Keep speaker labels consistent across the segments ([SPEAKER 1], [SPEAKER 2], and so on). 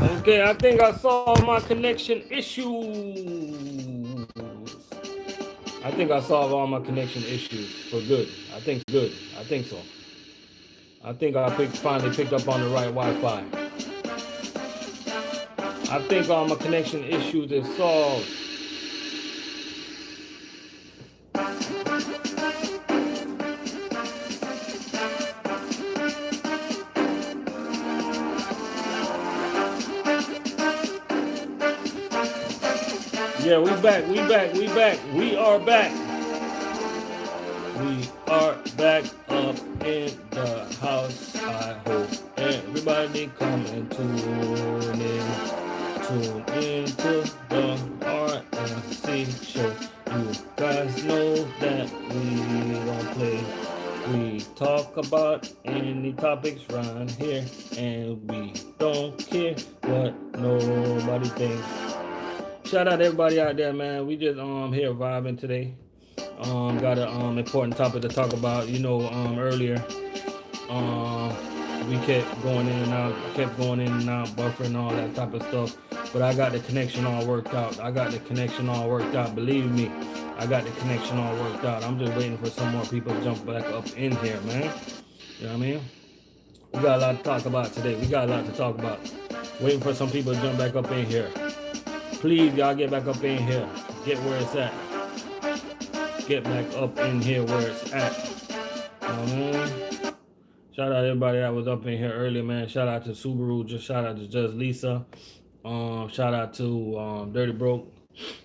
[SPEAKER 1] Okay, I think I solved my connection issues. I think I solved all my connection issues for good. I think so. I think finally picked up on the right Wi-Fi. I think all my connection issues is solved. Yeah, we back. We back. We back. We are back. We are back up in the house. I hope everybody come and tune in to the RMC show. You guys know that we don't play. We talk about any topics around here, and we don't care what nobody thinks. Shout out to everybody out there, man. We just here vibing today. Got a important topic to talk about. Earlier, um, we kept going in and out, buffering all that type of stuff. But I got the connection all worked out. Believe me, I got the connection all worked out. I'm just waiting for some more people to jump back up in here, man. You know what I mean? We got a lot to talk about today. Waiting for some people to jump back up in here. Please, y'all get back up in here. Get where it's at. Get back up in here where it's at. Shout out to everybody that was up in here earlier, man. Shout out to Subaru. Shout out to Just Lisa. Shout out to Dirty Broke.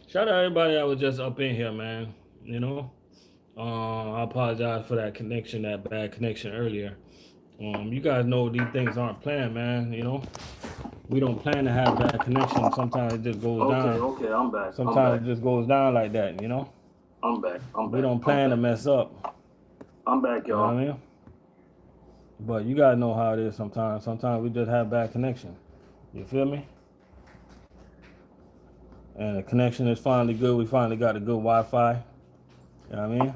[SPEAKER 1] Shout out to everybody that was just up in here, man. You know. I apologize for that connection, that bad connection earlier. You guys know these things aren't planned, man. We don't plan to have bad connection. Sometimes it just goes down.
[SPEAKER 2] Okay, I'm back.
[SPEAKER 1] Sometimes it just goes down like that,
[SPEAKER 2] I'm back.
[SPEAKER 1] We don't plan to mess up.
[SPEAKER 2] I'm back, y'all.
[SPEAKER 1] You know what I mean? But you guys know how it is sometimes. Sometimes we just have bad connection. You feel me? And the connection is finally good. We finally got a good Wi-Fi. You know what I mean?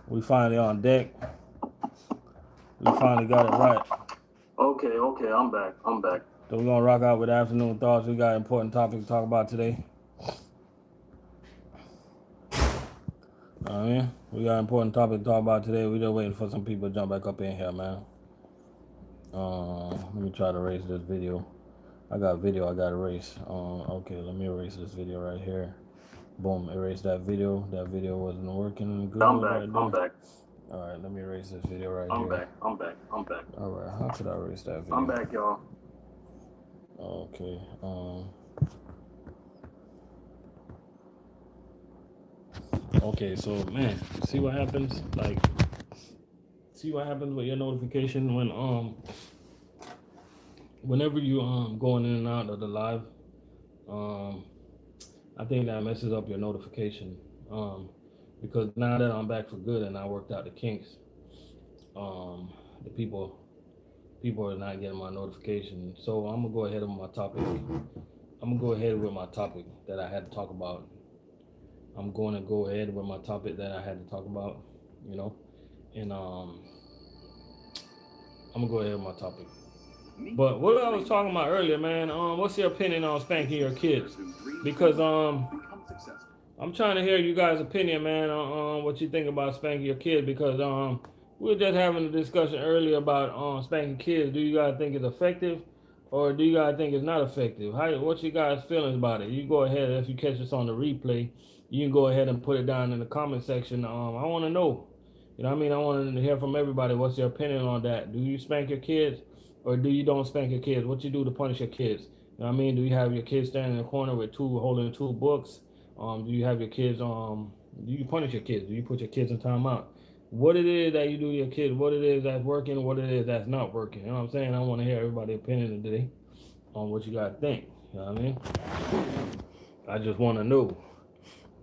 [SPEAKER 1] We finally on deck. We finally got it right.
[SPEAKER 2] Okay, I'm back.
[SPEAKER 1] So we're gonna rock out with afternoon thoughts. We got an important topic to talk about today. We got an important topic to talk about today. We're just waiting for some people to jump back up in here, man. Let me try to erase this video. I got a video I got to erase. Okay, let me erase this video right here. Boom, erase that video. That video wasn't working good.
[SPEAKER 2] I'm back.
[SPEAKER 1] All right, let me erase this video right
[SPEAKER 2] here. I'm back.
[SPEAKER 1] All right, how could I erase that video?
[SPEAKER 2] I'm back, y'all.
[SPEAKER 1] Okay. Okay, so man, see what happens? See what happens with your notification whenever you going in and out of the live. I think that messes up your notification. Because now that I'm back for good and I worked out the kinks, the people are not getting my notification. So I'm gonna go ahead with my topic. That I had to talk about. I'm going to go ahead with my topic that I had to talk about, and I'm gonna go ahead with my topic. But what I was talking about earlier, man, what's your opinion on spanking your kids? Because I'm trying to hear you guys' opinion, man, on what you think about spanking your kids. Because we were just having a discussion earlier about spanking kids. Do you guys think it's effective, or do you guys think it's not effective? What's your guys' feelings about it? You go ahead, if you catch us on the replay, you can go ahead and put it down in the comment section. I want to know. You know what I mean? I want to hear from everybody. What's your opinion on that? Do you spank your kids, or do you don't spank your kids? What you do to punish your kids? You know what I mean? Do you have your kids standing in the corner with holding two books? Do you have your kids? Do you punish your kids? Do you put your kids in timeout? What it is that you do to your kids? What it is that's working? What it is that's not working? You know what I'm saying? I want to hear everybody's opinion today on what you guys think. You know what I mean? I just want to know.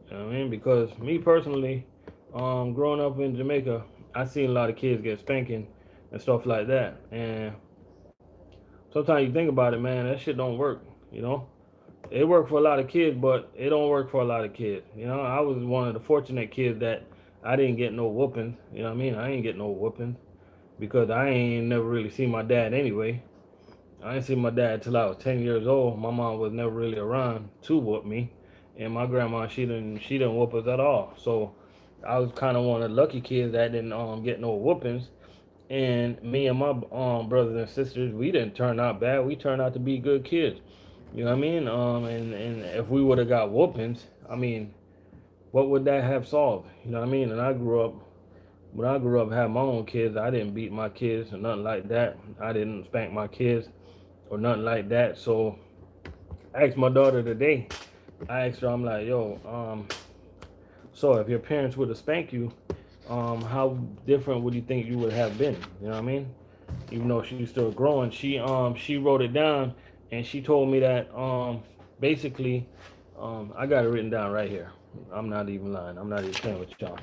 [SPEAKER 1] You know what I mean? Because me personally, growing up in Jamaica, I seen a lot of kids get spanking and stuff like that. And sometimes you think about it, man, that shit don't work, It worked for a lot of kids, but it don't work for a lot of kids. I was one of the fortunate kids that I didn't get no whoopings. I ain't get no whoopings because I ain't never really seen my dad anyway. I didn't see my dad till I was 10 years old. My mom was never really around to whoop me, and my grandma she didn't whoop us at all. So I was kind of one of the lucky kids that didn't get no whoopings. And me and my brothers and sisters, we didn't turn out bad. We turned out to be good kids. You know what I mean? And if we would have got whoopings, I mean, what would that have solved? You know what I mean? And I grew up when I grew up, had my own kids. I didn't beat my kids or nothing like that. I didn't spank my kids or nothing like that. So I asked my daughter today. I asked her, I'm like, yo, so if your parents would have spanked you, how different would you think you would have been? You know what I mean? Even though she's still growing, she wrote it down and she told me that basically I got it written down right here. I'm not even lying. I'm not even playing with y'all.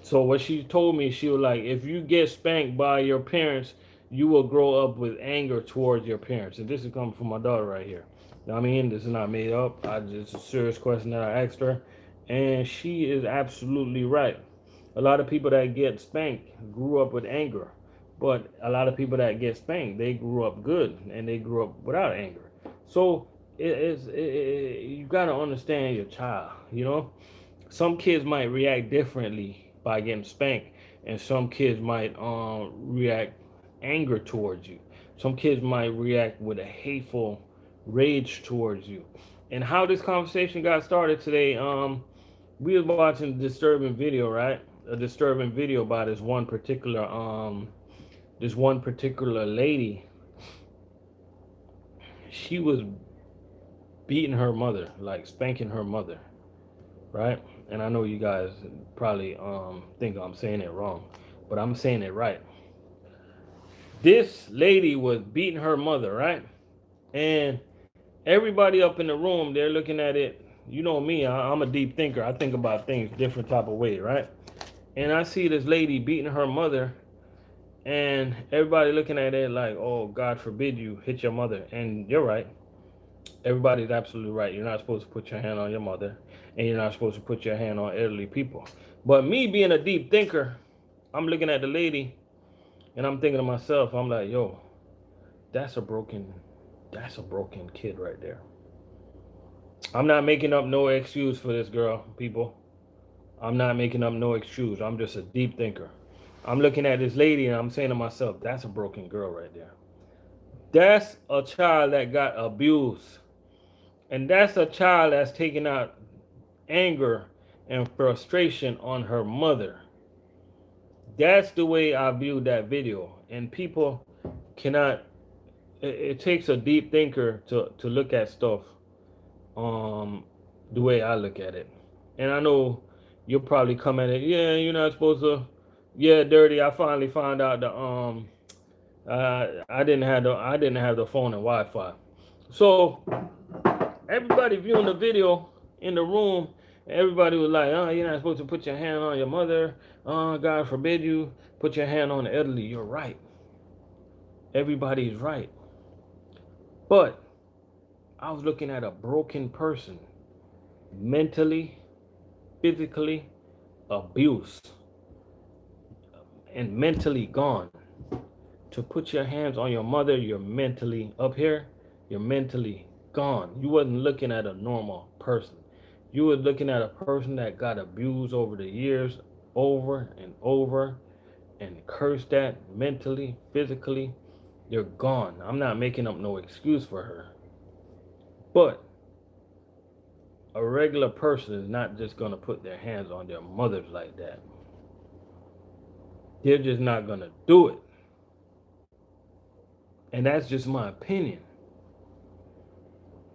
[SPEAKER 1] So what she told me, she was like, if you get spanked by your parents, you will grow up with anger towards your parents. And this is coming from my daughter right here. I mean, this is not made up. It's a serious question that I asked her, and she is absolutely right. A lot of people that get spanked grew up with anger, but a lot of people that get spanked, they grew up good and they grew up without anger. So you got to understand your child. You know, some kids might react differently by getting spanked, and some kids might react anger towards you. Some kids might react with a hateful rage towards you. And how this conversation got started today, we was watching a disturbing video, right? A disturbing video by this one particular lady. She was beating her mother, like spanking her mother, right? And I know you guys probably think I'm saying it wrong, but I'm saying it right. This lady was beating her mother, right? And everybody up in the room, they're looking at it. You know me, I'm a deep thinker. I think about things different type of way, right? And I see this lady beating her mother, and everybody looking at it like, oh, God forbid you hit your mother. And you're right. Everybody's absolutely right. You're not supposed to put your hand on your mother, and you're not supposed to put your hand on elderly people. But me being a deep thinker, I'm looking at the lady, and I'm thinking to myself, I'm like, yo, that's a broken, that's a broken kid right there. I'm not making up no excuse for this girl, people. I'm not making up no excuse. I'm just a deep thinker. I'm looking at this lady and I'm saying to myself, that's a broken girl right there. That's a child that got abused. And that's a child that's taking out anger and frustration on her mother. That's the way I view that video. And people cannot, it takes a deep thinker to look at stuff um, the way I look at it. And I know you'll probably come at it, yeah, you're not supposed to, yeah, dirty. I finally found out the I didn't have the phone and Wi-Fi. So everybody viewing the video in the room, everybody was like, oh, you're not supposed to put your hand on your mother. Oh, God forbid you put your hand on the elderly. You're right. Everybody's right. But I was looking at a broken person, mentally, physically abused, and mentally gone. To put your hands on your mother, you're mentally up here, you're mentally gone. You wasn't looking at a normal person. You were looking at a person that got abused over the years, over and over, and cursed at mentally, physically. You're gone. I'm not making up no excuse for her. But a regular person is not just going to put their hands on their mothers like that. They're just not going to do it. And that's just my opinion.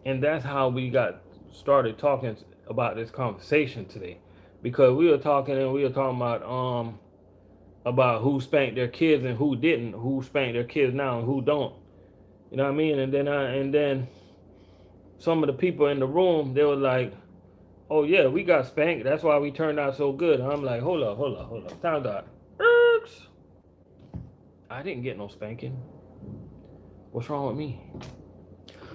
[SPEAKER 1] And that's how we got started talking about this conversation today. Because we were talking and we were talking about who spanked their kids and who didn't, who spanked their kids now and who don't. You know what I mean? And then some of the people in the room, they were like, oh yeah, we got spanked. That's why we turned out so good. And I'm like, hold up. Time's out. I didn't get no spanking. What's wrong with me?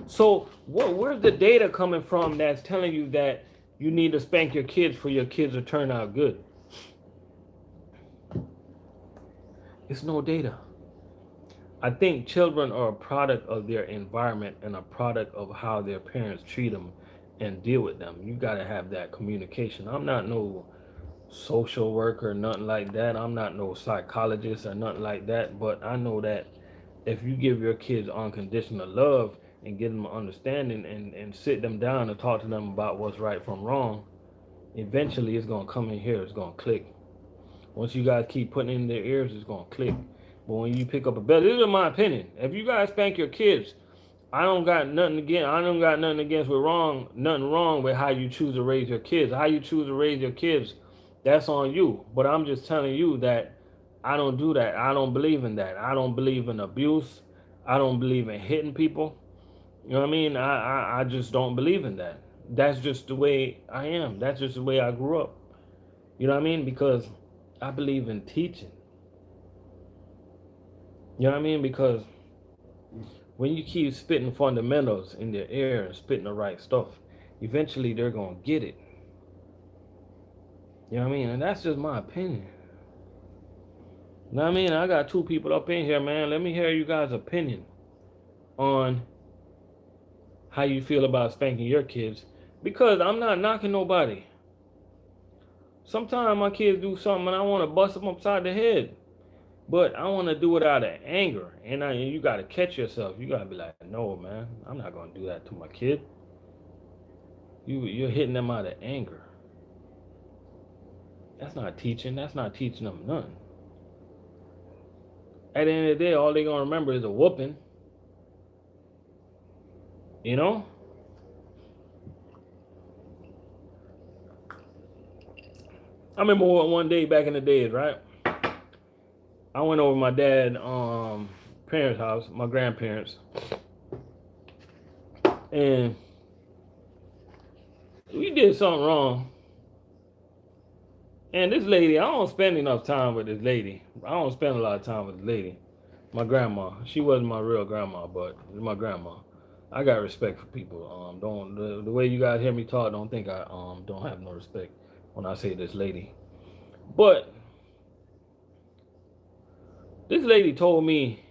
[SPEAKER 1] So where's the data coming from that's telling you that you need to spank your kids for your kids to turn out good? It's no data. I think children are a product of their environment and a product of how their parents treat them and deal with them. You got to have that communication. I'm not no social worker, nothing like that. I'm not no psychologist or nothing like that. But I know that if you give your kids unconditional love and give them understanding and sit them down and talk to them about what's right from wrong, eventually it's gonna come in here, it's gonna click. Once you guys keep putting it in their ears, it's gonna click. But when you pick up a bell, this is my opinion. If you guys spank your kids, I don't got nothing against with wrong, nothing wrong with how you choose to raise your kids. How you choose to raise your kids, that's on you. But I'm just telling you that I don't do that. I don't believe in that. I don't believe in abuse. I don't believe in hitting people. You know what I mean? I just don't believe in that. That's just the way I am. That's just the way I grew up. You know what I mean? Because I believe in teaching. You know what I mean? Because when you keep spitting fundamentals in their ear and spitting the right stuff, eventually they're gonna get it. You know what I mean? And that's just my opinion. You know what I mean? I got two people up in here, man. Let me hear you guys' opinion on how you feel about spanking your kids. Because I'm not knocking nobody. Sometimes my kids do something and I want to bust them upside the head. But I want to do it out of anger. And you got to catch yourself. You got to be like, no, man, I'm not going to do that to my kid. You're hitting them out of anger. That's not teaching. That's not teaching them nothing. At the end of the day, all they're going to remember is a whooping. You know? I remember one day back in the days, right? I went over my dad's parents' house, my grandparents. And we did something wrong. And this lady, I don't spend enough time with this lady. I don't spend a lot of time with this lady. My grandma. She wasn't my real grandma, but my grandma. I got respect for people. Don't the way you guys hear me talk, don't think I don't have no respect when I say this lady. But this lady told me,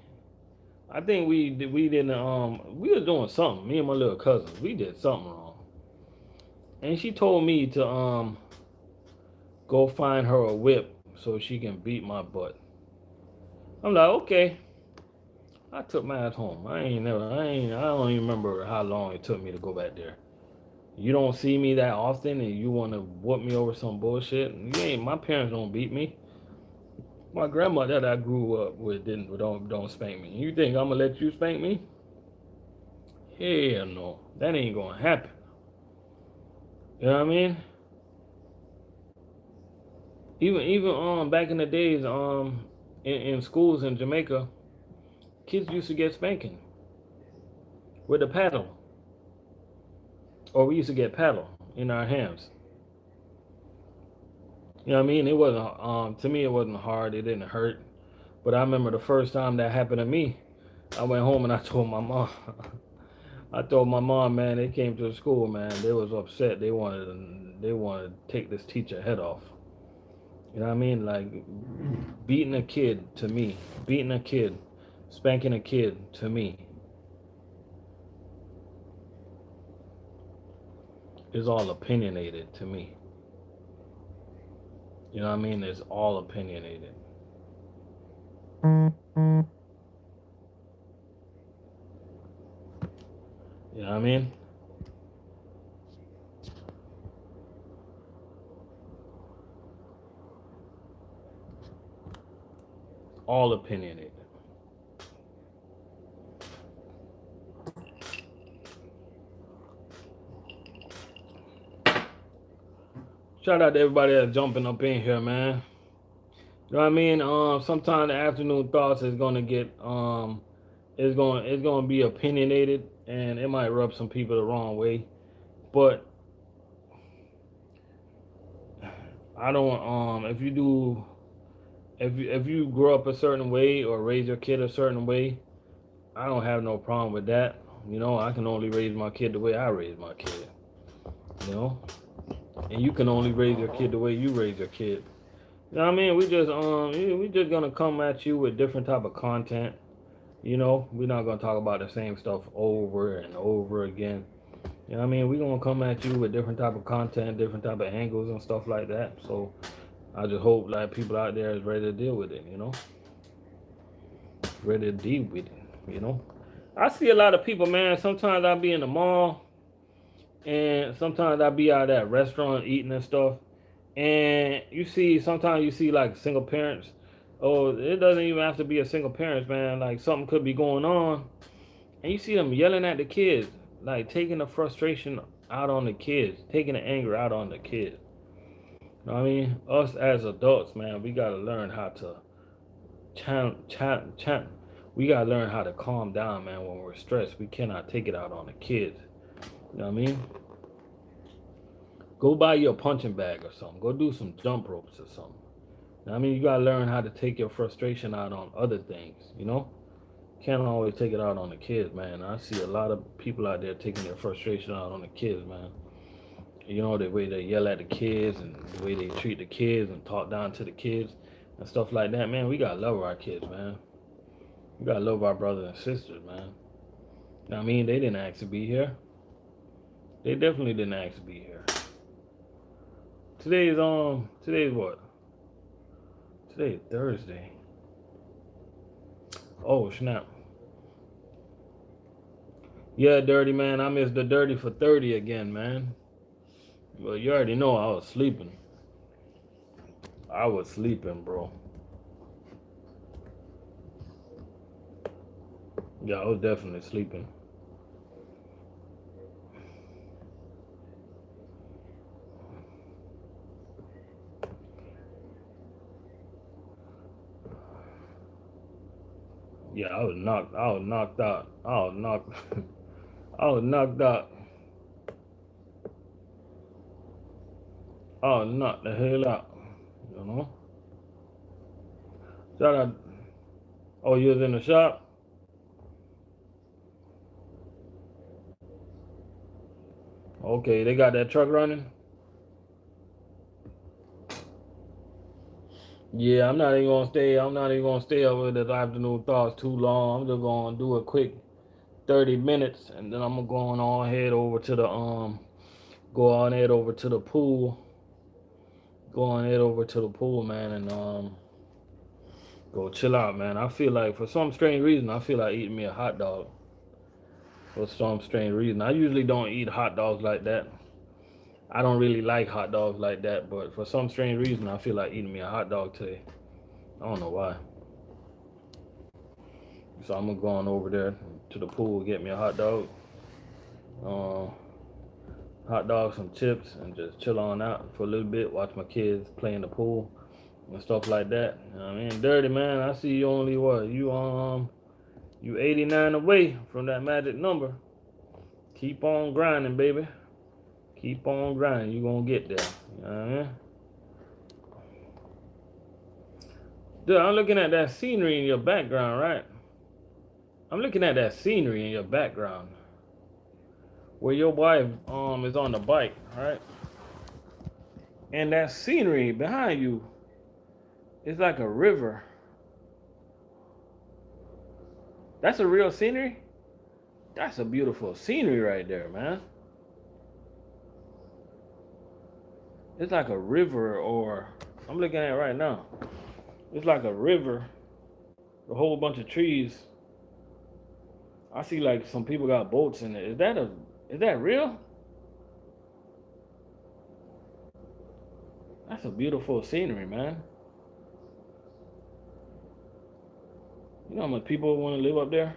[SPEAKER 1] I think we didn't we was doing something. Me and my little cousins, we did something wrong. And she told me to go find her a whip so she can beat my butt. I'm like, okay. I took my ass home. I don't even remember how long it took me to go back there. You don't see me that often and you want to whoop me over some bullshit. My parents don't beat me. My grandma that I grew up with don't spank me. You think I'm gonna let you spank me? Hell no. That ain't gonna happen. You know what I mean? Even back in the days in schools in Jamaica, kids used to get spanking with a paddle. Or we used to get paddle in our hands. You know what I mean? It wasn't to me it wasn't hard, it didn't hurt. But I remember the first time that happened to me, I went home and I told my mom I told my mom, man, they came to the school, man, they was upset. They wanted to take this teacher head off. You know what I mean? Like beating a kid to me, beating a kid, spanking a kid to me is all opinionated to me. You know what I mean? It's all opinionated. You know what I mean? All opinionated. Shout out to everybody that's jumping up in here, man. You know what I mean? Sometimes the afternoon thoughts is gonna get it's gonna be opinionated and it might rub some people the wrong way. But I don't if you grow up a certain way or raise your kid a certain way, I don't have no problem with that. You know, I can only raise my kid the way I raise my kid. You know? And you can only raise your kid the way you raise your kid. You know what I mean? We just gonna come at you with different type of content. You know, we're not gonna talk about the same stuff over and over again. You know what I mean? We're gonna come at you with different type of content, different type of angles and stuff like that. So I just hope like people out there is ready to deal with it, you know? Ready to deal with it, you know? I see a lot of people, man. Sometimes I be in the mall and sometimes I be out at restaurant eating and stuff. And you see, sometimes you see like single parents. Oh, it doesn't even have to be a single parents, man. Like something could be going on, and you see them yelling at the kids, like taking the frustration out on the kids, taking the anger out on the kids. You know what I mean? Us as adults, man, we gotta learn how to chan. We gotta learn how to calm down, man. When we're stressed, we cannot take it out on the kids. You know what I mean? Go buy you a punching bag or something. Go do some jump ropes or something. I mean, you gotta learn how to take your frustration out on other things, you know? Can't always take it out on the kids, man. I see a lot of people out there taking their frustration out on the kids, man. You know, the way they yell at the kids and the way they treat the kids and talk down to the kids and stuff like that, man. We gotta love our kids, man. We gotta love our brothers and sisters, man. I mean, they didn't ask to be here. They definitely didn't ask to be here. Today's what? Today's Thursday. Oh snap. Yeah, dirty man. I missed the dirty for 30 again, man. Well, you already know I was sleeping. I was sleeping, bro. Yeah, I was definitely sleeping. Yeah, I was knocked. I was knocked out. I was knocked. I was knocked out. I was knocked the hell out. You know. Shout out. Oh, you was in the shop. Okay, they got that truck running. Yeah, I'm not even gonna stay. I'm not even gonna stay up with the afternoon thoughts too long. I'm just gonna do a quick 30 minutes, and then I'm gonna go on head over to the go on head over to the pool. Go on head over to the pool, man, and go chill out, man. I feel like for some strange reason, I feel like eating me a hot dog. For some strange reason, I usually don't eat hot dogs like that. I don't really like hot dogs like that, but for some strange reason, I feel like eating me a hot dog today. I don't know why. So I'm gonna go on over there to the pool, get me a uh, hot dog, some chips, and just chill on out for a little bit. Watch my kids play in the pool and stuff like that. You know what I mean, dirty man. I see you only what you 89 away from that magic number. Keep on grinding, baby. Keep on grinding. You gonna get there. You know what I mean? Dude, I'm looking at that scenery in your background, right? I'm looking at that scenery in your background. Where your wife is on the bike, right? And that scenery behind you is like a river. That's a real scenery? That's a beautiful scenery right there, man. It's like a river, or I'm looking at it right now. It's like a river, a whole bunch of trees. I see like some people got boats in it. Is that real? That's a beautiful scenery, man. You know how much people want to live up there?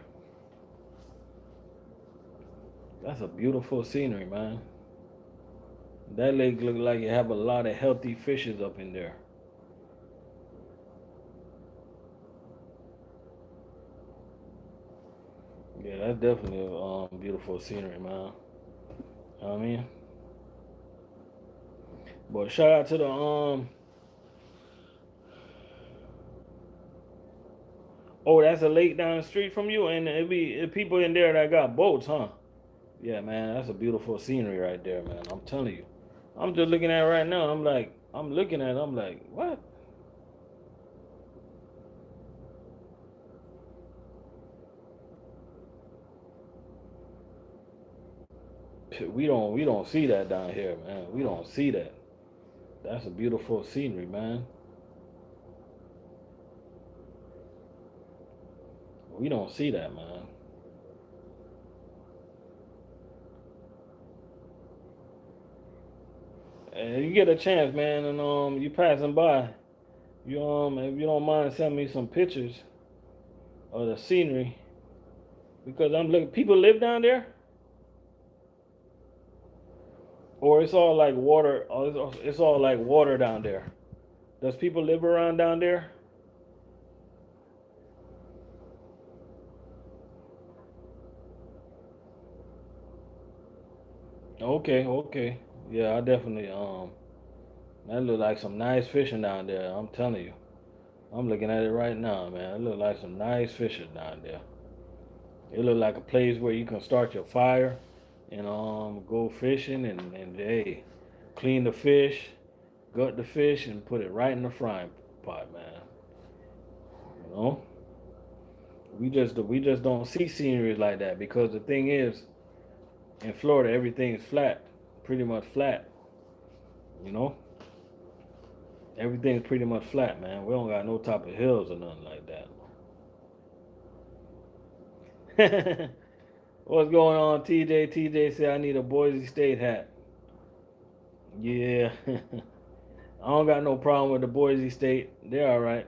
[SPEAKER 1] That's a beautiful scenery, man. That lake look like it have a lot of healthy fishes up in there. Yeah, that's definitely beautiful scenery, man. You know what I mean? But shout out to the oh, that's a lake down the street from you, and it people in there that got boats, huh? Yeah, man, that's a beautiful scenery right there, man. I'm telling you. I'm just looking at it right now. I'm looking at it. I'm like, what? We don't see that down here, man. We don't see that. That's a beautiful scenery, man. We don't see that, man. And you get a chance, man, and you passing by, if you don't mind sending me some pictures of the scenery, because I'm looking. People live down there, or it's all like water. Or it's all like water down there. Does people live around down there? Okay, okay. Yeah, I definitely that look like some nice fishing down there. I'm telling you. I'm looking at it right now, man. It look like some nice fishing down there. It look like a place where you can start your fire and go fishing and hey, clean the fish, gut the fish and put it right in the frying pot, man. You know? We just don't see sceneries like that because the thing is in Florida everything's flat. Pretty much flat, you know? Everything's pretty much flat, man. We don't got no type of hills or nothing like that. What's going on, TJ? TJ said I need a Boise State hat. Yeah. I don't got no problem with the Boise State. They're all right.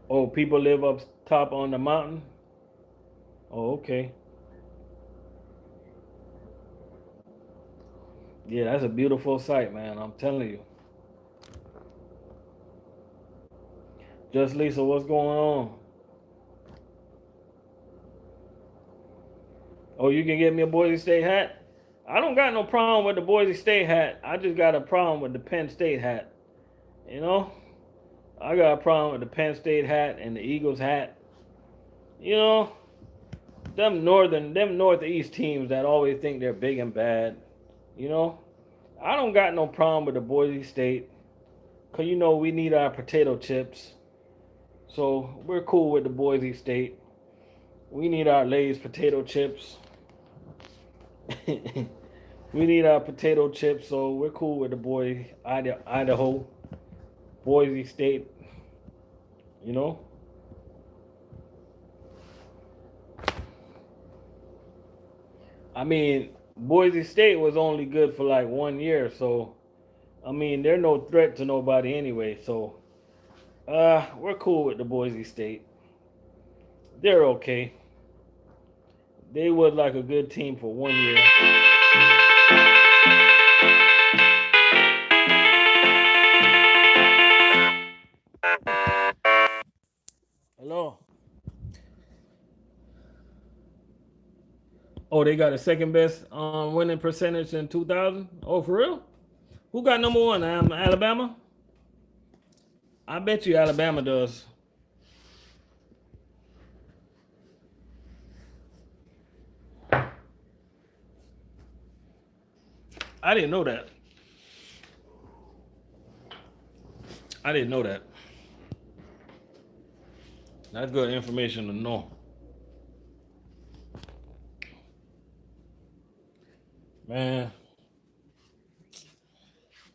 [SPEAKER 1] Oh, people live up top on the mountain? Oh, okay. Yeah, that's a beautiful sight, man. I'm telling you. Just Lisa, what's going on? Oh, you can get me a Boise State hat? I don't got no problem with the Boise State hat. I just got a problem with the Penn State hat. You know? I got a problem with the Penn State hat and the Eagles hat. You know, them northeast teams that always think they're big and bad. You know, I don't got no problem with the Boise State, cause we need our potato chips. So we're cool with the Boise State. We need our Lay's potato chips. We need our potato chips, so we're cool with the Idaho, Boise State. You know, I mean, Boise State was only good for like 1 year, so I mean they're no threat to nobody anyway. So we're cool with the Boise State. They're okay. They was like a good team for 1 year. Hello. Oh, they got a second best winning percentage in 2000. Oh, for real? Who got number one? Alabama. I bet you Alabama does. I didn't know that. I didn't know that. That's good information to know. Man,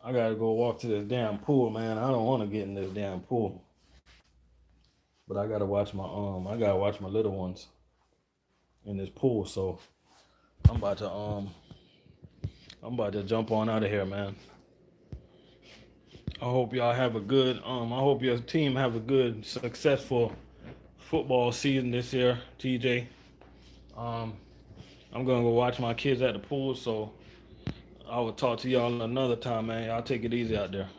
[SPEAKER 1] I gotta go walk to this damn pool, man. I don't want to get in this damn pool, but I gotta watch my little ones in this pool. So I'm about to jump on out of here, man. I hope y'all have a good I hope your team have a good successful football season this year, TJ. Um I'm gonna go watch my kids at the pool, so I will talk to y'all another time, man. Y'all take it easy out there.